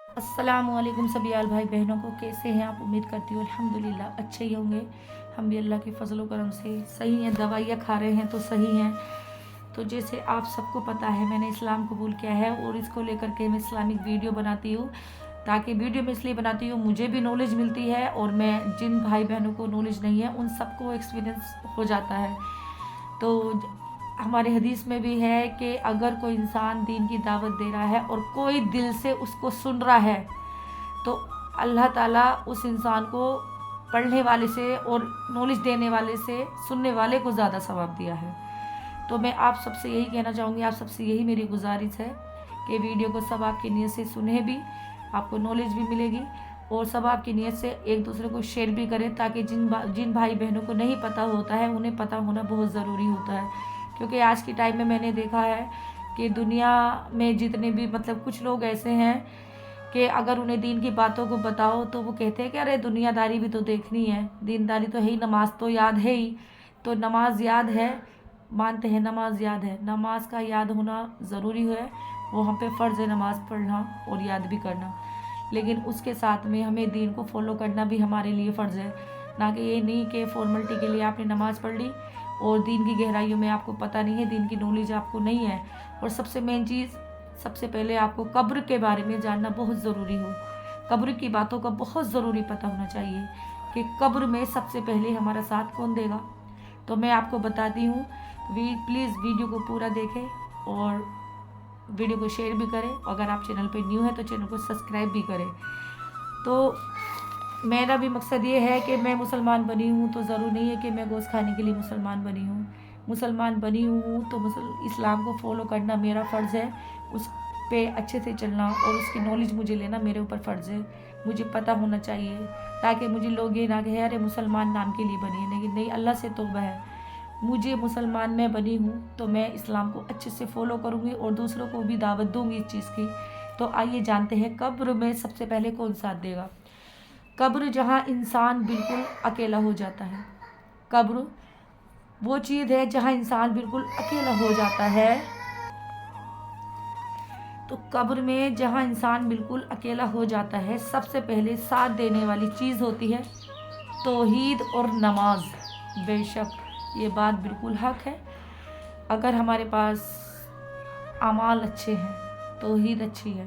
अस्सलामुअलैकुम सभी आल भाई बहनों को, कैसे हैं आप? उम्मीद करती हूँ अल्हम्दुलिल्लाह अच्छे ही होंगे। हम भी अल्लाह के फजल करम से सही हैं। दवाइयाँ खा रहे हैं तो सही हैं। तो जैसे आप सबको पता है, मैंने इस्लाम कबूल किया है और इसको लेकर के मैं इस्लामिक वीडियो बनाती हूँ। ताकि वीडियो में इसलिए बनाती हूँ, मुझे भी नॉलेज मिलती है और मैं जिन भाई बहनों को नॉलेज नहीं है उन सबको एक्सपीरियंस हो जाता है। तो हमारे हदीस में भी है कि अगर कोई इंसान दीन की दावत दे रहा है और कोई दिल से उसको सुन रहा है, तो अल्लाह ताला उस इंसान को पढ़ने वाले से और नॉलेज देने वाले से सुनने वाले को ज़्यादा सवाब दिया है। तो मैं आप सबसे यही कहना चाहूँगी, आप सबसे यही मेरी गुजारिश है कि वीडियो को सब आपकी नीयत से सुने भी, आपको नॉलेज भी मिलेगी और सब आपकी नीयत से एक दूसरे को शेयर भी करें, ताकि जिन भाई बहनों को नहीं पता होता है उन्हें पता होना बहुत ज़रूरी होता है। क्योंकि आज के टाइम में मैंने देखा है कि दुनिया में जितने भी कुछ लोग ऐसे हैं कि अगर उन्हें दीन की बातों को बताओ तो वो कहते हैं कि अरे दुनियादारी भी तो देखनी है, दीनदारी तो है ही, नमाज तो याद है ही। तो नमाज याद है, मानते हैं नमाज याद है, नमाज का याद होना ज़रूरी है, वो हम पे फ़र्ज़ है नमाज़ पढ़ना और याद भी करना। लेकिन उसके साथ में हमें दीन को फॉलो करना भी हमारे लिए फ़र्ज़ है। ना कि ये नहीं कि फॉर्मेलिटी के लिए आपने नमाज़ पढ़ ली और दीन की गहराइयों में आपको पता नहीं है, दीन की नॉलेज आपको नहीं है। और सबसे मेन चीज़, सबसे पहले आपको कब्र के बारे में जानना बहुत ज़रूरी हो। कब्र की बातों का बहुत ज़रूरी पता होना चाहिए कि कब्र में सबसे पहले हमारा साथ कौन देगा। तो मैं आपको बताती हूँ, प्लीज़ वीडियो को पूरा देखें और वीडियो को शेयर भी करें। अगर आप चैनल पे न्यू है तो चैनल को सब्सक्राइब भी करें। तो मेरा भी मकसद ये है कि मैं मुसलमान बनी हूँ तो ज़रूर नहीं है कि मैं गोश्त खाने के लिए मुसलमान बनी हूँ। मुसलमान बनी हूँ तो इस्लाम को फॉलो करना मेरा फ़र्ज़ है, उस पे अच्छे से चलना और उसकी नॉलेज मुझे लेना मेरे ऊपर फ़र्ज़ है। मुझे पता होना चाहिए ताकि मुझे लोग ये ना कहे अरे मुसलमान नाम के लिए बनी है। लेकिन नहीं, अल्लाह से तौबा है, मुझे मुसलमान मैं बनी हूँ तो मैं इस्लाम को अच्छे से फ़ॉलो करूँगी और दूसरों को भी दावत दूँगी इस चीज़ की। तो आइए जानते हैं कब्र में सबसे पहले कौन साथ देगा। कब्र जहाँ इंसान बिल्कुल अकेला हो जाता है। कब्र वो चीज़ है जहाँ इंसान बिल्कुल अकेला हो जाता है। तो कब्र में जहाँ इंसान बिल्कुल अकेला हो जाता है, सबसे पहले साथ देने वाली चीज़ होती है तौहीद और नमाज। बेशक ये बात बिल्कुल हक है। अगर हमारे पास अमाल अच्छे हैं, तौहीद अच्छी है,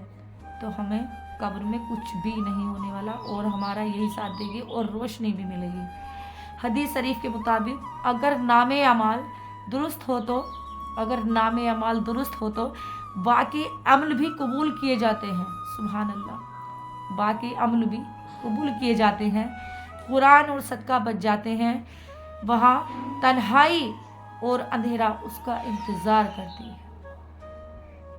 तो हमें कब्र में कुछ भी नहीं होने वाला और हमारा यही साथ देगी और रोशनी भी मिलेगी। हदीस शरीफ के मुताबिक अगर नामे अमाल दुरुस्त हो तो बाकी अमल भी कबूल किए जाते हैं। सुभान अल्लाह, बाकी अमल भी कबूल किए जाते हैं, कुरान और सदका बच जाते हैं। वहाँ तन्हाई और अंधेरा उसका इंतज़ार करती है।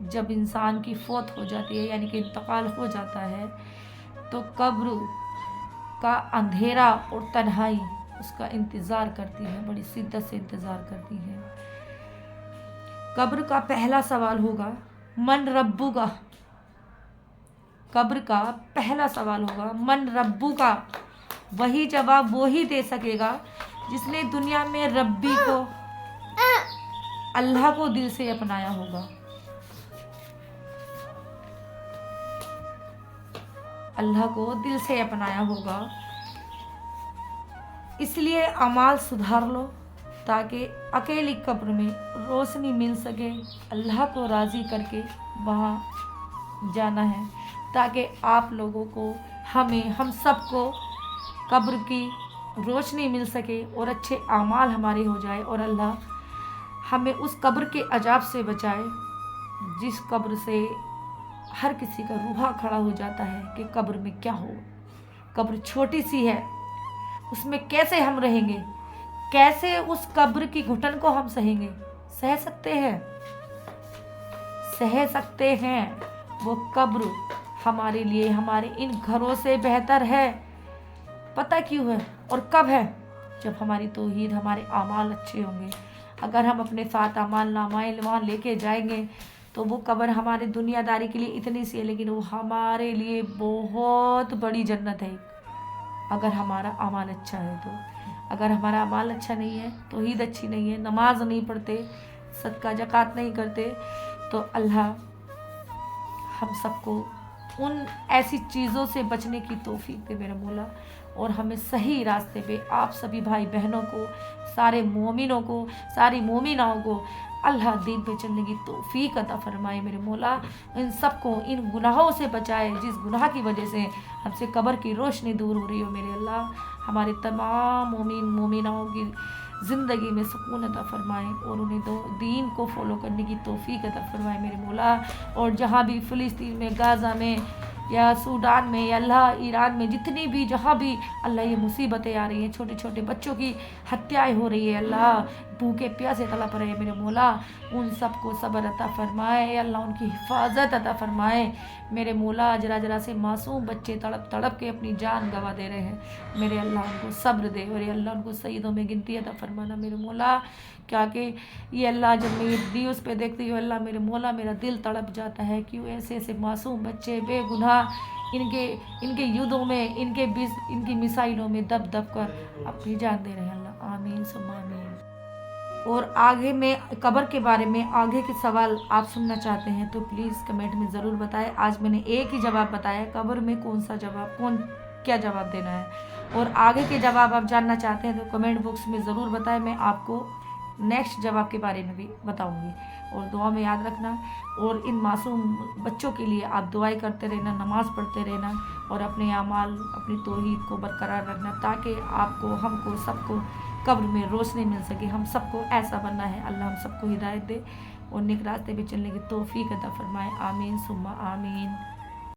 जब इंसान की फौत हो जाती है, यानी कि इंतकाल हो जाता है, तो कब्र का अंधेरा और तन्हाई उसका इंतज़ार करती है, बड़ी शिद्दत से इंतज़ार करती है। कब्र का पहला सवाल होगा मन रब्बुका। कब्र का पहला सवाल होगा मन रब्बुका। वही जवाब वो ही दे सकेगा जिसने दुनिया में रब्बी को, अल्लाह को दिल से अपनाया होगा। अल्लाह को दिल से अपनाया होगा। इसलिए अमाल सुधार लो ताकि अकेली कब्र में रोशनी मिल सके। अल्लाह को राज़ी करके वहाँ जाना है ताकि आप लोगों को, हमें, हम सबको कब्र की रोशनी मिल सके और अच्छे अमाल हमारे हो जाए और अल्लाह हमें उस कब्र के अजाब से बचाए जिस कब्र से हर किसी का रूहा खड़ा हो जाता है कि कब्र में क्या हो। कब्र छोटी सी है, उसमें कैसे हम रहेंगे, कैसे उस कब्र की घुटन को हम सहेंगे। सह सकते हैं, सह सकते हैं। वो कब्र हमारे लिए, हमारे इन घरों से बेहतर है। पता क्यों है और कब है? जब हमारी तौहीद, हमारे आमाल अच्छे होंगे। अगर हम अपने साथ आमाल नामाएं वहाँ लेके जाएंगे तो वो कब्र हमारे दुनियादारी के लिए इतनी सी है, लेकिन वो हमारे लिए बहुत बड़ी जन्नत है अगर हमारा अमाल अच्छा है तो। अगर हमारा अमाल अच्छा नहीं है, तौहीद अच्छी नहीं है, नमाज नहीं पढ़ते, सदका ज़कात नहीं करते, तो अल्लाह हम सबको उन ऐसी चीज़ों से बचने की तौफीक दे मेरे मौला, और हमें सही रास्ते पे आप सभी भाई बहनों को, सारे मोमिनों को, सारी मोमिनाओं को अल्लाह दीन पे चलने की तौफीक अता फरमाए मेरे मौला। इन सबको इन गुनाहों से बचाए जिस गुनाह की वजह से हमसे कब्र की रोशनी दूर हो रही हो मेरे अल्लाह। हमारे तमाम मोमिन मोमिनाओं की ज़िंदगी में सुकून अता फरमाए और उन्हें दीन को फॉलो करने की तौफीक अता फरमाए मेरे मौला। और जहाँ भी फ़िलिस्तीन में, गाज़ा में या सूडान में या अल्लाह ईरान में, जितनी भी जहाँ भी अल्लाह ये मुसीबतें आ रही हैं, छोटे छोटे बच्चों की हत्याएं हो रही है अल्लाह, भूखे प्यासे तड़प रहे मेरे मौला, उन सबको सब्र अता फरमाए अल्लाह, उनकी हिफाजत अता फरमाए मेरे मौला। जरा जरा से मासूम बच्चे तड़प तड़प के अपनी जान गंवा दे रहे हैं मेरे अल्लाह, उनको सब्र दे और अल्लाह उनको सईदों में गिनती अता फरमाना मेरे मौला। क्या कि ये अल्लाह जब मैं ये न्यूज़ पे देखती हूँ अल्लाह मेरे मौला, मेरा दिल तड़प जाता है, क्यों ऐसे ऐसे मासूम बच्चे बेगुनाह इनके युद्धों में, इनकी मिसाइलों में दब दब कर अपनी जान दे रहे हैं अल्लाह। आमीन सुम्मा आमीन। और आगे में कब्र के बारे में आगे के सवाल आप सुनना चाहते हैं तो प्लीज़ कमेंट में ज़रूर बताएं। आज मैंने एक ही जवाब बताया, कब्र में कौन क्या जवाब देना है, और आगे के जवाब आप जानना चाहते हैं तो कमेंट बॉक्स में ज़रूर बताएं, मैं आपको नेक्स्ट जवाब के बारे में भी बताऊंगी। और दुआ में याद रखना, और इन मासूम बच्चों के लिए आप दुआएं करते रहना, नमाज़ पढ़ते रहना और अपने अमाल, अपनी तौहीद को बरकरार रखना, ताकि आपको, हमको, सबको कब्र में रोशनी मिल सके। हम सबको ऐसा बनना है, अल्लाह हम सबको हिदायत दे और नेक रास्ते पे चलने की तौफीक अता फरमाए। आमीन सुम्मा आमीन।